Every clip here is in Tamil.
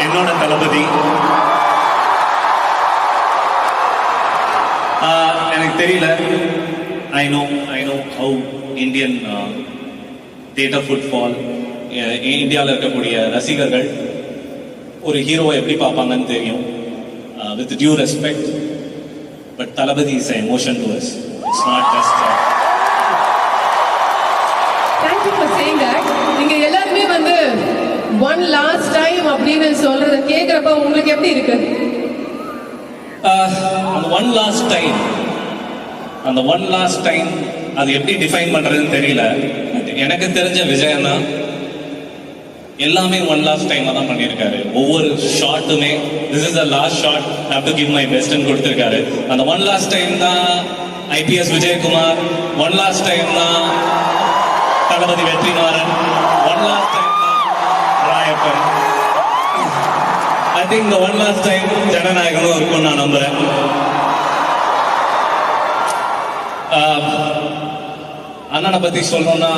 என்னோட தளபதி எனக்கு தெரியல. I know how Indian theatre football, இந்தியாவில் இருக்கக்கூடிய ரசிகர்கள் ஒரு ஹீரோவை எப்படி பார்ப்பாங்கன்னு தெரியும். With due respect, but Thalapathy is emotion to us. It's not just. Thank you for saying that. நீங்க எல்லாருமே வந்து one last time அப்படின்னு சொல்றத கேக்குறப்ப உங்களுக்கு எப்படி இருக்கு? அந்த ஒன் லாஸ்ட் டைம் அது எப்படி டிஃபைன் பண்றதுன்னு தெரியல. எனக்கு தெரிஞ்ச விஜயன்னா எல்லாமே ஒன் லாஸ்ட் டைம் தான் பண்ணியிருக்காரு. ஒவ்வொரு ஷாட்டுமே this is the last shot, have to give my பெஸ்ட்னு கொடுத்திருக்காரு. அந்த ஒன் லாஸ்ட் டைம் தான் IPS Vijayakumar, one last time தான் Thalapathy Vetrimaaran, one last time தான் ராயப்பன். ஐ திங்க் இந்த ஒன் லாஸ்ட் டைம் ஜனநாயகனும் இருக்கும் நான் நம்புறேன். அண்ணனை பத்தி சொல்லணும்னா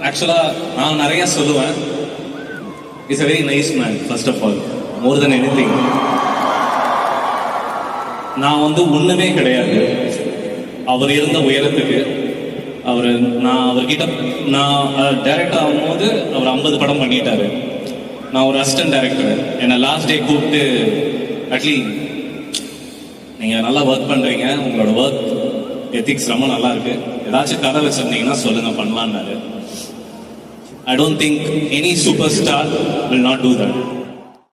ஆக்சுவலா நான் நிறைய சொல்லுவேன். It's a very nice man, first of all, more than anything. நான் வந்து ஒண்ணுமே கிடையாது அவர் இருந்த உயரத்துக்கு. நான் அவர்கிட்ட டைரக்டர் ஆகும்போது அவர் 50 படம் பண்ணிட்டாரு. நான் ஒரு அசிஸ்டன்ட் டைரக்டர். என்னை லாஸ்ட் டே கூப்பிட்டு அட்லீஸ்ட் நீங்கள் நல்லா ஒர்க் பண்ணுறீங்க, உங்களோட ஒர்க் எத்திக்ஸ் ரொம்ப நல்லா இருக்கு, ஏதாச்சும் கதை வச்சிருந்தீங்கன்னா சொல்லுங்க பண்ணலான்னாரு. I don't think any superstar will not do that.